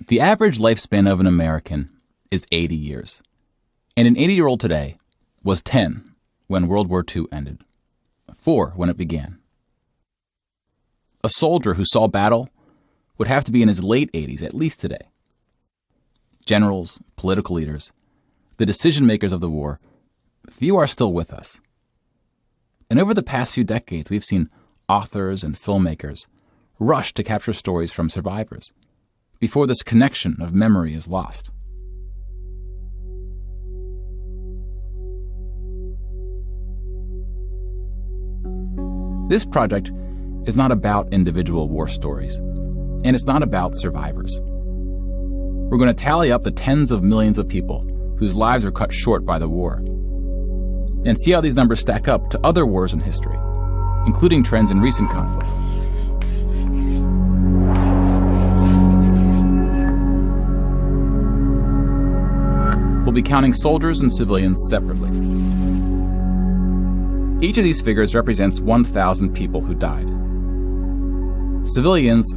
The average lifespan of an American is 80 years. And an 80-year-old today was 10 when World War II ended, 4 when it began. A soldier who saw battle would have to be in his late 80s, at least today. Generals, political leaders, the decision-makers of the war, few are still with us. And over the past few decades, we've seen authors and filmmakers rush to capture stories from survivors before this connection of memory is lost. This project is not about individual war stories, and it's not about survivors. We're going to tally up the tens of millions of people whose lives were cut short by the war, and see how these numbers stack up to other wars in history, including trends in recent conflicts. We'll be counting soldiers and civilians separately. Each of these figures represents 1,000 people who died. Civilians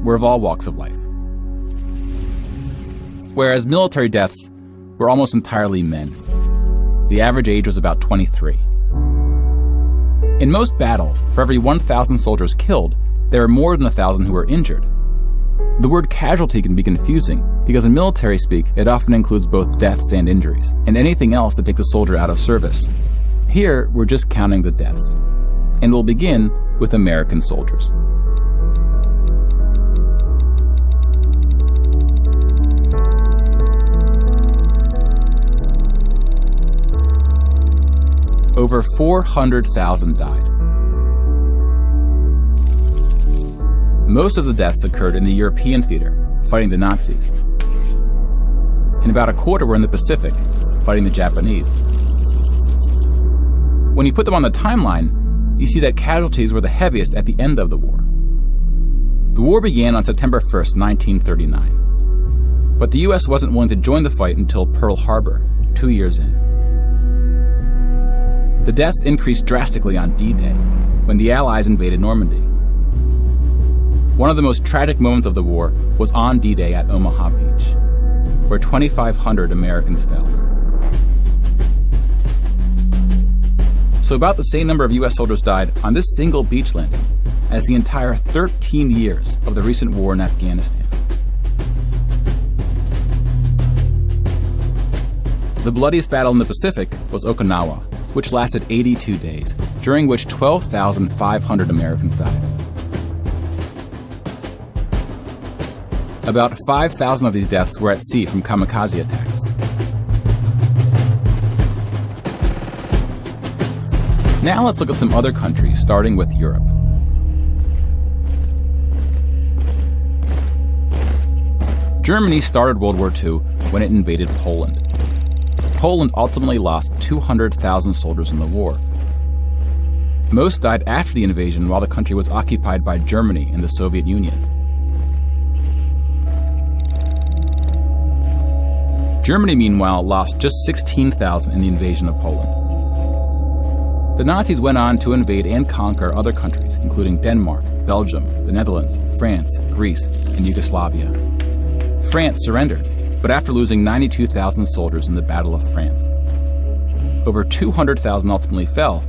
were of all walks of life, whereas military deaths were almost entirely men. The average age was about 23. In most battles, for every 1,000 soldiers killed, there are more than 1,000 who were injured. The word casualty can be confusing because in military speak, it often includes both deaths and injuries, and anything else that takes a soldier out of service. Here, we're just counting the deaths, and we'll begin with American soldiers. Over 400,000 died. Most of the deaths occurred in the European theater, fighting the Nazis. And about a quarter were in the Pacific, fighting the Japanese. When you put them on the timeline, you see that casualties were the heaviest at the end of the war. The war began on September 1st, 1939. But the US wasn't willing to join the fight until Pearl Harbor, 2 years in. The deaths increased drastically on D-Day, when the Allies invaded Normandy. One of the most tragic moments of the war was on D-Day at Omaha Beach, where 2,500 Americans fell. So about the same number of US soldiers died on this single beach landing as the entire 13 years of the recent war in Afghanistan. The bloodiest battle in the Pacific was Okinawa, which lasted 82 days, during which 12,500 Americans died. About 5,000 of these deaths were at sea from kamikaze attacks. Now let's look at some other countries, starting with Europe. Germany started World War II when it invaded Poland. Poland ultimately lost 200,000 soldiers in the war. Most died after the invasion while the country was occupied by Germany and the Soviet Union. Germany, meanwhile, lost just 16,000 in the invasion of Poland. The Nazis went on to invade and conquer other countries, including Denmark, Belgium, the Netherlands, France, Greece, and Yugoslavia. France surrendered, but after losing 92,000 soldiers in the Battle of France. Over 200,000 ultimately fell,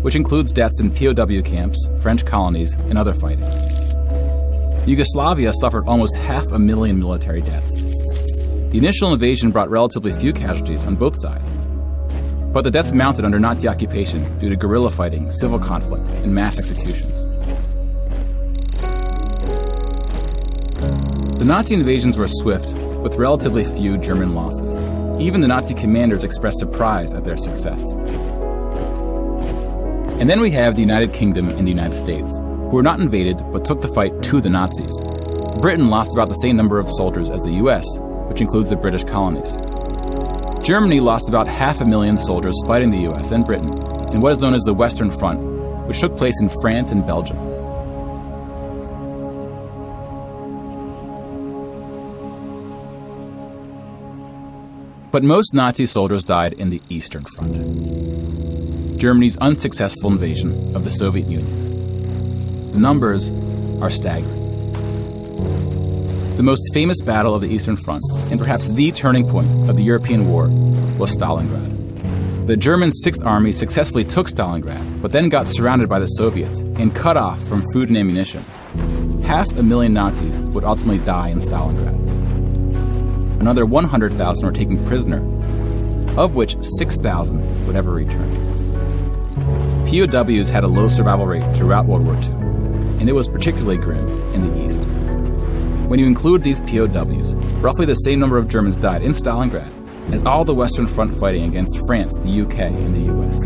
which includes deaths in POW camps, French colonies, and other fighting. Yugoslavia suffered almost 500,000 military deaths. The initial invasion brought relatively few casualties on both sides, but the deaths mounted under Nazi occupation due to guerrilla fighting, civil conflict, and mass executions. The Nazi invasions were swift, with relatively few German losses. Even the Nazi commanders expressed surprise at their success. And then we have the United Kingdom and the United States, who were not invaded but took the fight to the Nazis. Britain lost about the same number of soldiers as the US, which includes the British colonies. Germany lost about 500,000 soldiers fighting the US and Britain in what is known as the Western Front, which took place in France and Belgium. But most Nazi soldiers died in the Eastern Front, Germany's unsuccessful invasion of the Soviet Union. The numbers are staggering. The most famous battle of the Eastern Front, and perhaps the turning point of the European war, was Stalingrad. The German Sixth Army successfully took Stalingrad, but then got surrounded by the Soviets and cut off from food and ammunition. 500,000 Nazis would ultimately die in Stalingrad. Another 100,000 were taken prisoner, of which 6,000 would ever return. POWs had a low survival rate throughout World War II, and it was particularly grim in the East. When you include these POWs, roughly the same number of Germans died in Stalingrad as all the Western Front fighting against France, the UK, and the US.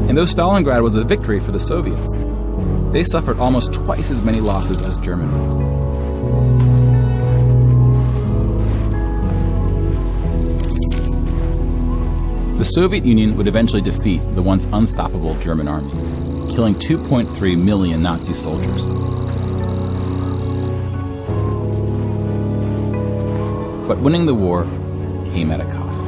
And though Stalingrad was a victory for the Soviets, they suffered almost twice as many losses as Germany. The Soviet Union would eventually defeat the once unstoppable German army, killing 2.3 million Nazi soldiers. But winning the war came at a cost.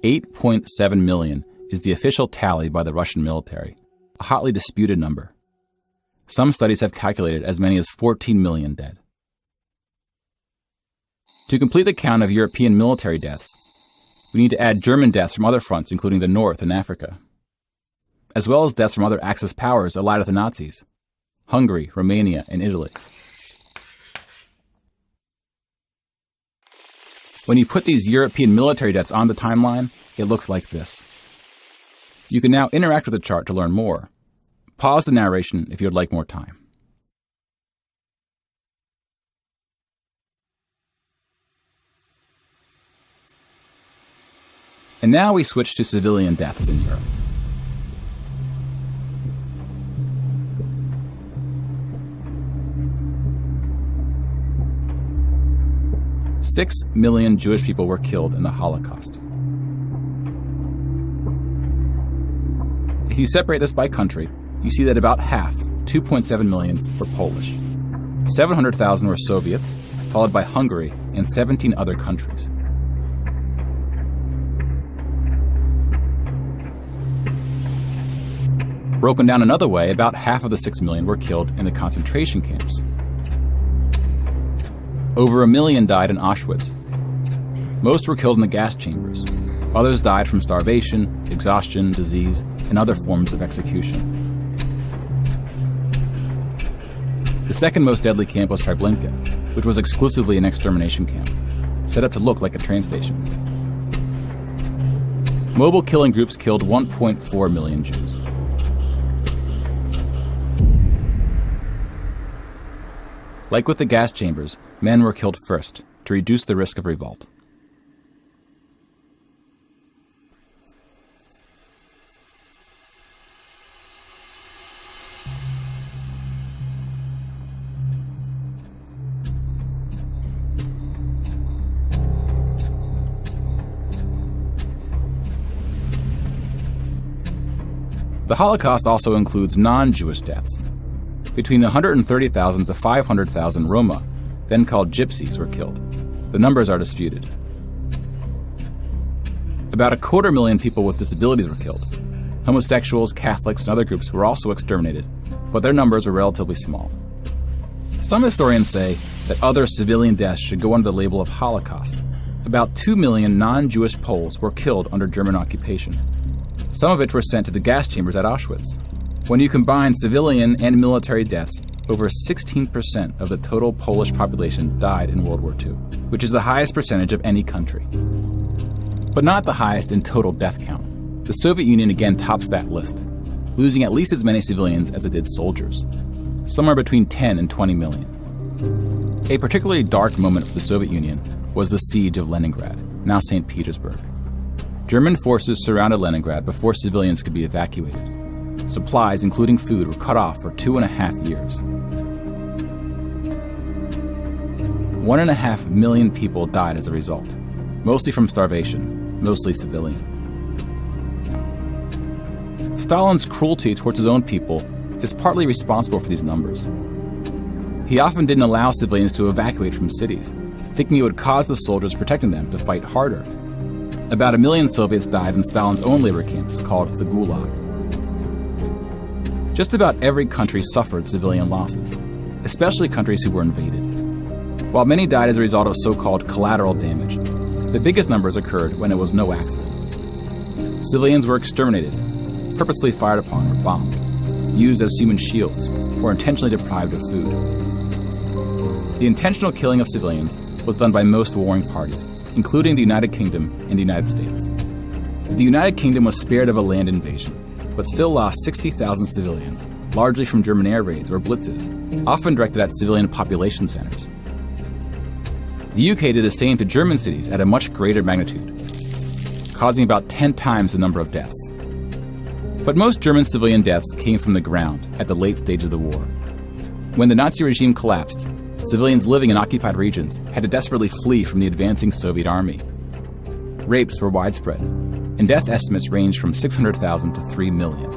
$8.7 million is the official tally by the Russian military, a hotly disputed number. Some studies have calculated as many as 14 million dead. To complete the count of European military deaths, we need to add German deaths from other fronts, including the North and Africa, as well as deaths from other Axis powers allied with the Nazis: Hungary, Romania, and Italy. When you put these European military deaths on the timeline, it looks like this. You can now interact with the chart to learn more. Pause the narration if you would like more time. And now we switch to civilian deaths in Europe. Six million Jewish people were killed in the Holocaust. If you separate this by country, you see that about half, 2.7 million, were Polish. 700,000 were Soviets, followed by Hungary and 17 other countries. Broken down another way, about half of the 6 million were killed in the concentration camps. Over 1 million died in Auschwitz. Most were killed in the gas chambers. Others died from starvation, exhaustion, disease, and other forms of execution. The second most deadly camp was Treblinka, which was exclusively an extermination camp, set up to look like a train station. Mobile killing groups killed 1.4 million Jews. Like with the gas chambers, men were killed first to reduce the risk of revolt. The Holocaust also includes non-Jewish deaths. Between 130,000 to 500,000 Roma, then called Gypsies, were killed. The numbers are disputed. About 250,000 people with disabilities were killed. Homosexuals, Catholics, and other groups were also exterminated, but their numbers were relatively small. Some historians say that other civilian deaths should go under the label of Holocaust. About 2 million non-Jewish Poles were killed under German occupation, some of which were sent to the gas chambers at Auschwitz. When you combine civilian and military deaths, over 16% of the total Polish population died in World War II, which is the highest percentage of any country. But not the highest in total death count. The Soviet Union again tops that list, losing at least as many civilians as it did soldiers, somewhere between 10 and 20 million. A particularly dark moment for the Soviet Union was the siege of Leningrad, now St. Petersburg. German forces surrounded Leningrad before civilians could be evacuated. Supplies, including food, were cut off for 2.5 years. 1.5 million people died as a result, mostly from starvation, mostly civilians. Stalin's cruelty towards his own people is partly responsible for these numbers. He often didn't allow civilians to evacuate from cities, thinking it would cause the soldiers protecting them to fight harder. About 1 million Soviets died in Stalin's own labor camps, called the Gulag. Just about every country suffered civilian losses, especially countries who were invaded. While many died as a result of so-called collateral damage, the biggest numbers occurred when it was no accident. Civilians were exterminated, purposely fired upon or bombed, used as human shields, or intentionally deprived of food. The intentional killing of civilians was done by most warring parties, including the United Kingdom and the United States. The United Kingdom was spared of a land invasion, but still lost 60,000 civilians, largely from German air raids or blitzes, often directed at civilian population centers. The UK did the same to German cities at a much greater magnitude, causing about 10 times the number of deaths. But most German civilian deaths came from the ground at the late stage of the war. When the Nazi regime collapsed, civilians living in occupied regions had to desperately flee from the advancing Soviet army. Rapes were widespread, and death estimates ranged from 600,000 to 3 million.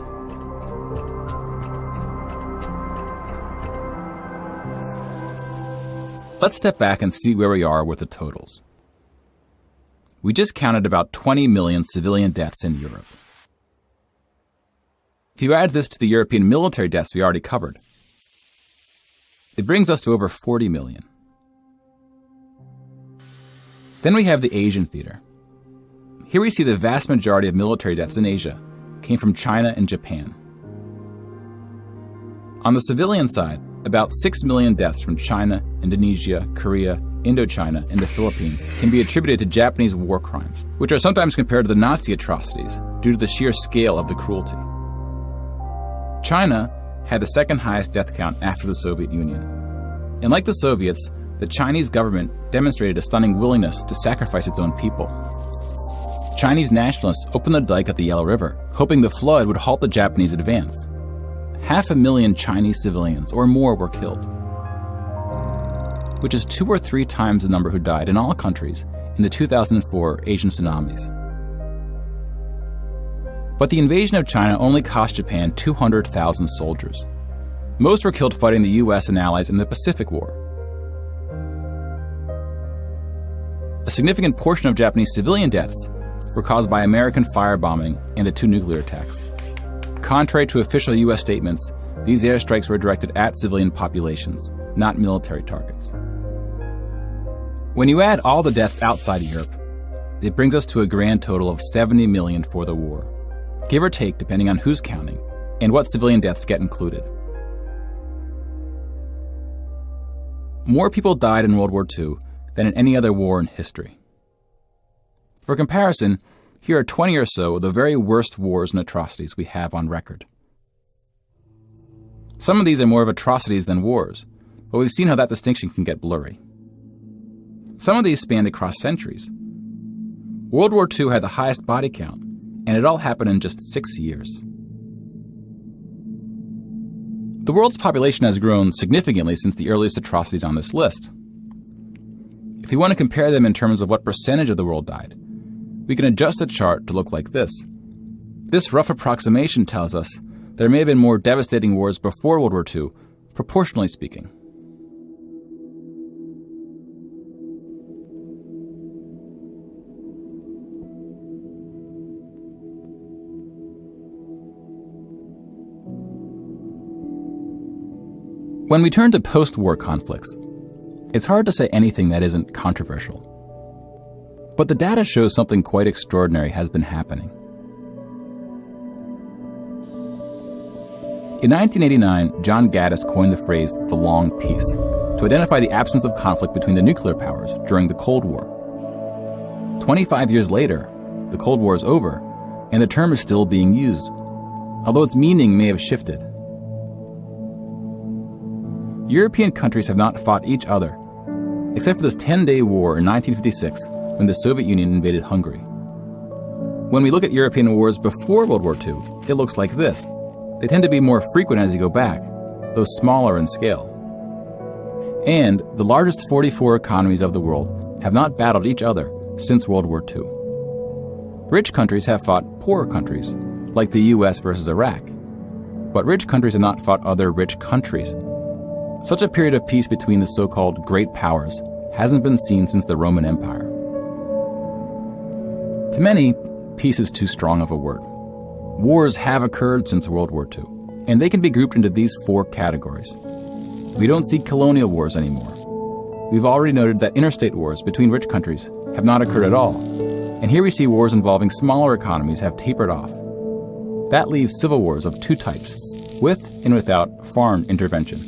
Let's step back and see where we are with the totals. We just counted about 20 million civilian deaths in Europe. If you add this to the European military deaths we already covered, it brings us to over 40 million. Then we have the Asian theater. Here we see the vast majority of military deaths in Asia came from China and Japan. On the civilian side, about 6 million deaths from China, Indonesia, Korea, Indochina, and the Philippines can be attributed to Japanese war crimes, which are sometimes compared to the Nazi atrocities due to the sheer scale of the cruelty. China had the second highest death count after the Soviet Union. And like the Soviets, the Chinese government demonstrated a stunning willingness to sacrifice its own people. Chinese nationalists opened the dike at the Yellow River, hoping the flood would halt the Japanese advance. 500,000 Chinese civilians or more were killed, which is 2 or 3 times the number who died in all countries in the 2004 Asian tsunamis. But the invasion of China only cost Japan 200,000 soldiers. Most were killed fighting the US and allies in the Pacific War. A significant portion of Japanese civilian deaths were caused by American firebombing and the 2 nuclear attacks. Contrary to official US statements, these airstrikes were directed at civilian populations, not military targets. When you add all the deaths outside Europe, it brings us to a grand total of 70 million for the war, give or take depending on who's counting and what civilian deaths get included. More people died in World War II than in any other war in history. For comparison, here are 20 or so of the very worst wars and atrocities we have on record. Some of these are more of atrocities than wars, but we've seen how that distinction can get blurry. Some of these spanned across centuries. World War II had the highest body count, and it all happened in just 6 years. The world's population has grown significantly since the earliest atrocities on this list. If you want to compare them in terms of what percentage of the world died, we can adjust the chart to look like this. This rough approximation tells us there may have been more devastating wars before World War II, proportionally speaking. When we turn to post-war conflicts, it's hard to say anything that isn't controversial. But the data shows something quite extraordinary has been happening. In 1989, John Gaddis coined the phrase the long peace to identify the absence of conflict between the nuclear powers during the Cold War. 25 years later, the Cold War is over, and the term is still being used, although its meaning may have shifted. European countries have not fought each other, except for this 10-day war in 1956 when the Soviet Union invaded Hungary. When we look at European wars before World War II, it looks like this. They tend to be more frequent as you go back, though smaller in scale. And the largest 44 economies of the world have not battled each other since World War II. Rich countries have fought poorer countries, like the US versus Iraq. But rich countries have not fought other rich countries. Such a period of peace between the so-called great powers hasn't been seen since the Roman Empire. To many, peace is too strong of a word. Wars have occurred since World War II, and they can be grouped into these 4 categories. We don't see colonial wars anymore. We've already noted that interstate wars between rich countries have not occurred at all, and here we see wars involving smaller economies have tapered off. That leaves civil wars of 2 types, with and without foreign intervention.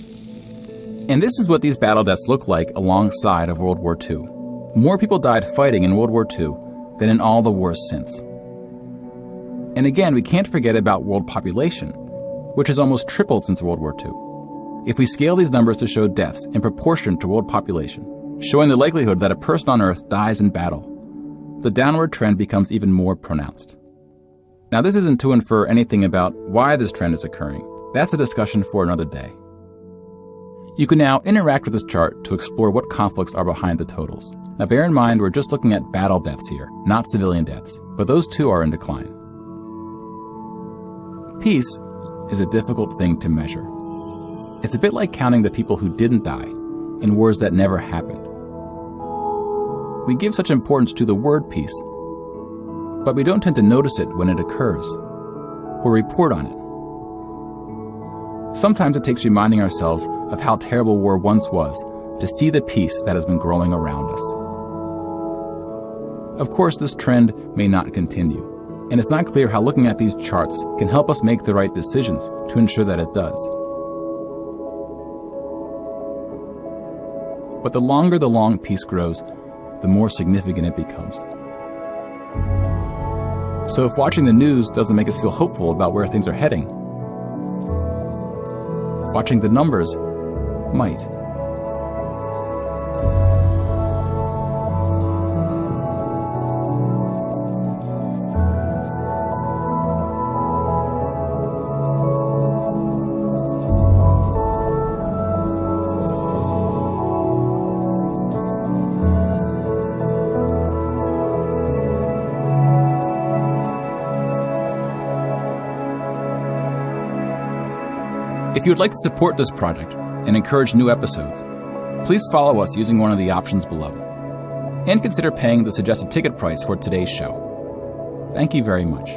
And this is what these battle deaths look like alongside of World War II. More people died fighting in World War II than in all the wars since. And again, we can't forget about world population, which has almost tripled since World War II. If we scale these numbers to show deaths in proportion to world population, showing the likelihood that a person on Earth dies in battle, the downward trend becomes even more pronounced. Now, this isn't to infer anything about why this trend is occurring. That's a discussion for another day. You can now interact with this chart to explore what conflicts are behind the totals. Now, bear in mind, we're just looking at battle deaths here, not civilian deaths, but those too are in decline. Peace is a difficult thing to measure. It's a bit like counting the people who didn't die in wars that never happened. We give such importance to the word peace, but we don't tend to notice it when it occurs, or report on it. Sometimes it takes reminding ourselves of how terrible war once was to see the peace that has been growing around us. Of course, this trend may not continue, and it's not clear how looking at these charts can help us make the right decisions to ensure that it does. But the longer the long peace grows, the more significant it becomes. So if watching the news doesn't make us feel hopeful about where things are heading, watching the numbers might. If you would like to support this project and encourage new episodes, please follow us using one of the options below, and consider paying the suggested ticket price for today's show. Thank you very much.